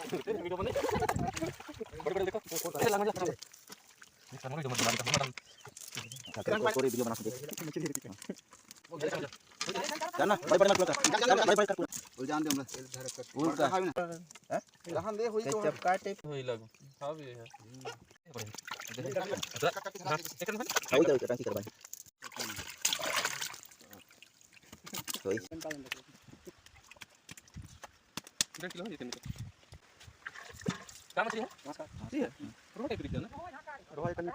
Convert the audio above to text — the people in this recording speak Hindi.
वीडियो बने बड़े-बड़े देखो अरे लग जा ये करना जो मत बना स्टोरी वीडियो बना सकते जाना बड़े-बड़े मत बड़े-बड़े कर उलझान दे हमरा धर कर उल का हैं जहां दे होई तो चपकाटे होई लग हां भी है हां उधर टांकी कर भाई कोई डेढ़ किलो है ये काम मछली है रोटी भी ना रोटी